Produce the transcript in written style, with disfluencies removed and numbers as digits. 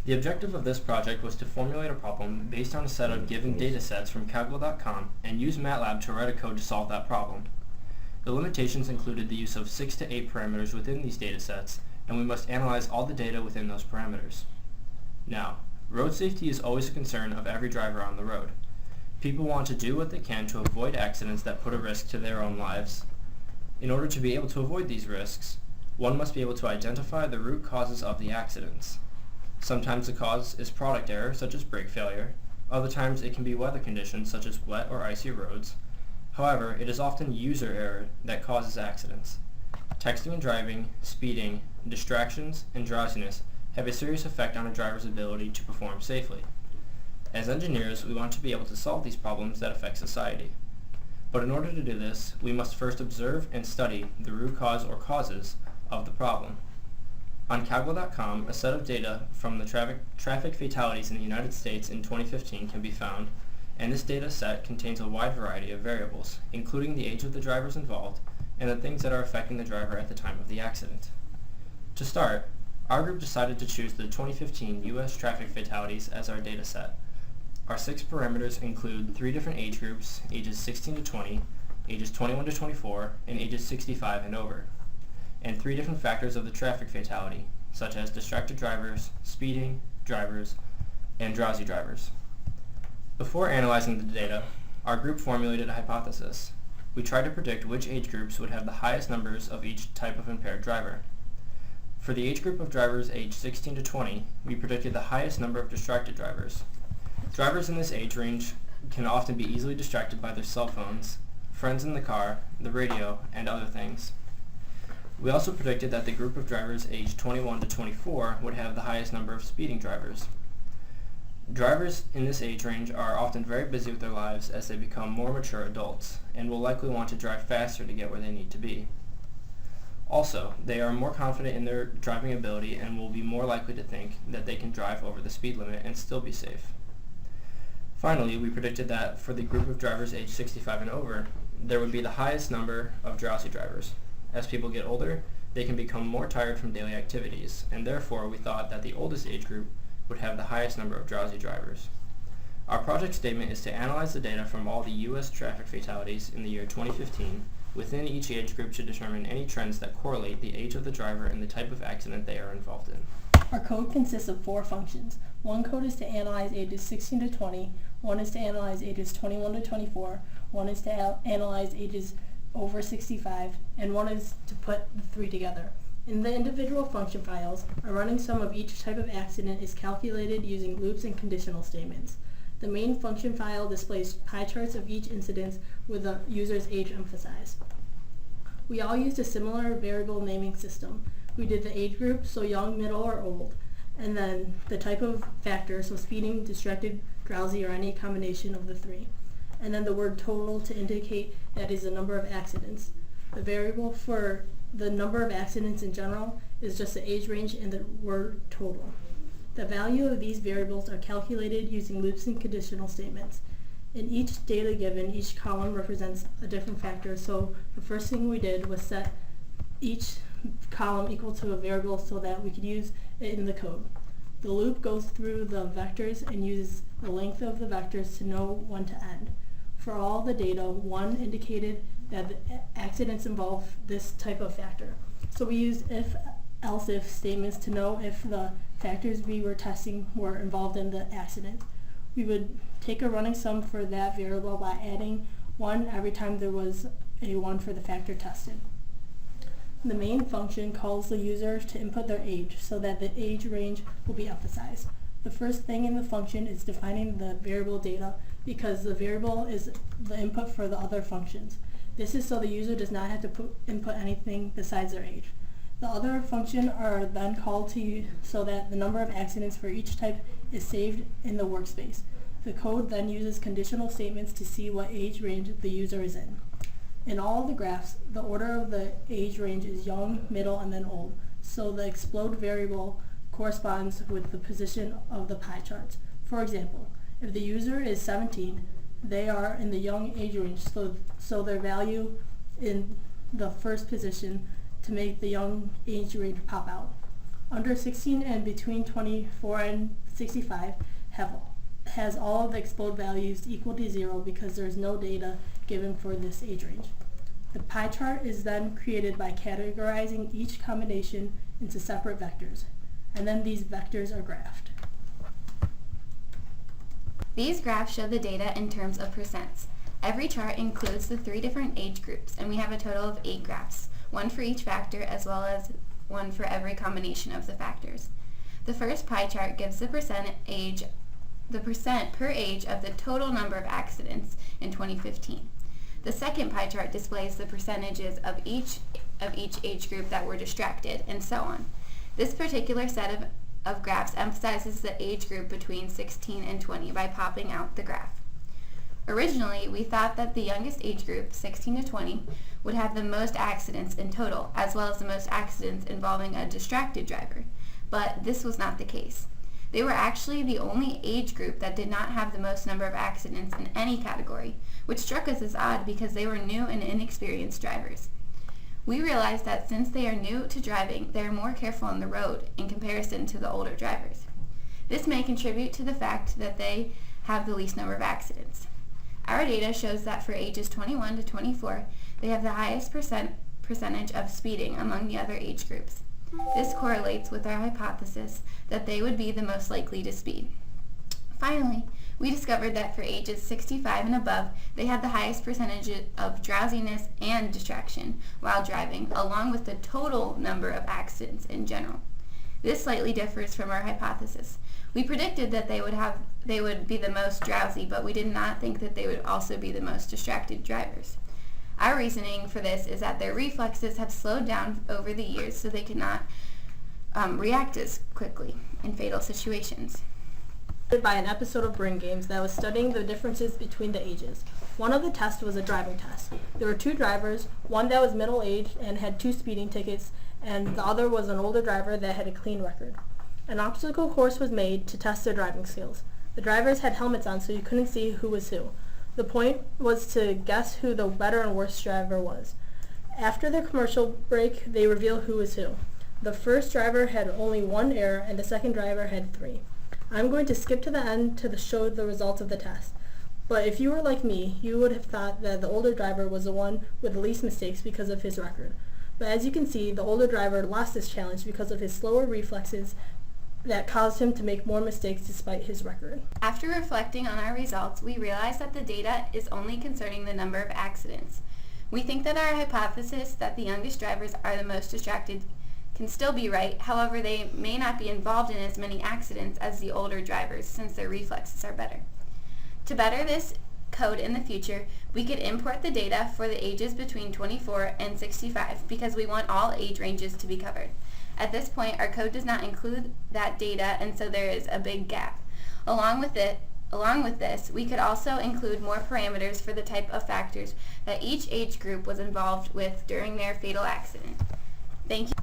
The objective of this project was to formulate a problem based on a set of given datasets from Calcula.com and use MATLAB to write a code to solve that problem. The limitations included the use of 6 to 8 parameters within these datasets, and we must analyze all the data within those parameters. Now, road safety is always a concern of every driver on the road. People want to do what they can to avoid accidents that put a risk to their own lives. In order to be able to avoid these risks, one must be able to identify the root causes of the accidents. Sometimes the cause is product error, such as brake failure. Other times it can be weather conditions, such as wet or icy roads. However, it is often user error that causes accidents. Texting and driving, speeding, distractions, and drowsiness have a serious effect on a driver's ability to perform safely. As engineers, we want to be able to solve these problems that affect society. But in order to do this, we must first observe and study the root cause or causes of the problem. On Calcula.com, a set of data from the traffic fatalities in the United States in 2015 can be found, and this data set contains a wide variety of variables, including the age of the drivers involved and the things that are affecting the driver at the time of the accident. To start, our group decided to choose the 2015 U.S. traffic fatalities as our data set. Our 6 parameters include 3 different age groups, ages 16 to 20, ages 21 to 24, and ages 65 and over, and 3 different factors of the traffic fatality, such as distracted drivers, speeding drivers, and drowsy drivers. Before analyzing the data, our group formulated a hypothesis. We tried to predict which age groups would have the highest numbers of each type of impaired driver. For the age group of drivers aged 16 to 20, we predicted the highest number of distracted drivers. Drivers in this age range can often be easily distracted by their cell phones, friends in the car, the radio, and other things. We also predicted that the group of drivers aged 21 to 24 would have the highest number of speeding drivers. Drivers in this age range are often very busy with their lives as they become more mature adults, and will likely want to drive faster to get where they need to be. Also, they are more confident in their driving ability and will be more likely to think that they can drive over the speed limit and still be safe. Finally, we predicted that for the group of drivers aged 65 and over, there would be the highest number of drowsy drivers. As people get older, they can become more tired from daily activities, and therefore we thought that the oldest age group would have the highest number of drowsy drivers. Our project statement is to analyze the data from all the U.S. traffic fatalities in the year 2015 within each age group to determine any trends that correlate the age of the driver and the type of accident they are involved in. Our code consists of 4 functions. One code is to analyze ages 16 to 20, one is to analyze ages 21 to 24, one is to analyze ages over 65, and one is to put the 3 together. In the individual function files, a running sum of each type of accident is calculated using loops and conditional statements. The main function file displays pie charts of each incident with the user's age emphasized. We all used a similar variable naming system. We did the age group, so young, middle, or old, and then the type of factor, so speeding, distracted, drowsy, or any combination of the 3. And then the word total to indicate that is the number of accidents. The variable for the number of accidents in general is just the age range and the word total. The value of these variables are calculated using loops and conditional statements. In each data given, each column represents a different factor, so the first thing we did was set each column equal to a variable so that we could use it in the code. The loop goes through the vectors and uses the length of the vectors to know when to end. For all the data, 1 indicated that the accidents involve this type of factor. So we used if-else-if statements to know if the factors we were testing were involved in the accident. We would take a running sum for that variable by adding 1 every time there was a 1 for the factor tested. The main function calls the user to input their age so that the age range will be emphasized. The first thing in the function is defining the variable data because the variable is the input for the other functions. This is so the user does not have to input anything besides their age. The other functions are then called to so that the number of accidents for each type is saved in the workspace. The code then uses conditional statements to see what age range the user is in. In all of the graphs, the order of the age range is young, middle, and then old, so the explode variable corresponds with the position of the pie charts. For example, if the user is 17, they are in the young age range, so their value in the first position to make the young age range pop out. under 16 and between 24 and 65 has all of the explode values equal to 0 because there is no data given for this age range. The pie chart is then created by categorizing each combination into separate vectors, and then these vectors are graphed. These graphs show the data in terms of percents. Every chart includes the 3 different age groups, and we have a total of 8 graphs, 1 for each factor as well as 1 for every combination of the factors. The first pie chart gives the percent per age of the total number of accidents in 2015. The second pie chart displays the percentages of each age group that were distracted, and so on. This particular set of graphs emphasizes the age group between 16 and 20 by popping out the graph. Originally, we thought that the youngest age group, 16 to 20, would have the most accidents in total, as well as the most accidents involving a distracted driver, but this was not the case. They were actually the only age group that did not have the most number of accidents in any category, which struck us as odd because they were new and inexperienced drivers. We realized that since they are new to driving, they are more careful on the road in comparison to the older drivers. This may contribute to the fact that they have the least number of accidents. Our data shows that for ages 21 to 24, they have the highest percentage of speeding among the other age groups. This correlates with our hypothesis that they would be the most likely to speed. Finally, we discovered that for ages 65 and above, they had the highest percentage of drowsiness and distraction while driving, along with the total number of accidents in general. This slightly differs from our hypothesis. We predicted that they would be the most drowsy, but we did not think that they would also be the most distracted drivers. Our reasoning for this is that their reflexes have slowed down over the years so they cannot react as quickly in fatal situations. By an episode of Brain Games that was studying the differences between the ages. One of the tests was a driving test. There were 2 drivers, one that was middle-aged and had 2 speeding tickets, and the other was an older driver that had a clean record. An obstacle course was made to test their driving skills. The drivers had helmets on so you couldn't see who was who. The point was to guess who the better and worse driver was. After the commercial break, they revealed who was who. The first driver had only 1 error and the second driver had 3. I'm going to skip to the end to show the results of the test. But if you were like me, you would have thought that the older driver was the one with the least mistakes because of his record. But as you can see, the older driver lost this challenge because of his slower reflexes that caused him to make more mistakes despite his record. After reflecting on our results, we realized that the data is only concerning the number of accidents. We think that our hypothesis that the youngest drivers are the most distracted can still be right, however they may not be involved in as many accidents as the older drivers since their reflexes are better. To better this code in the future, we could import the data for the ages between 24 and 65 because we want all age ranges to be covered. At this point, our code does not include that data, and so there is a big gap. Along with this, we could also include more parameters for the type of factors that each age group was involved with during their fatal accident. Thank you.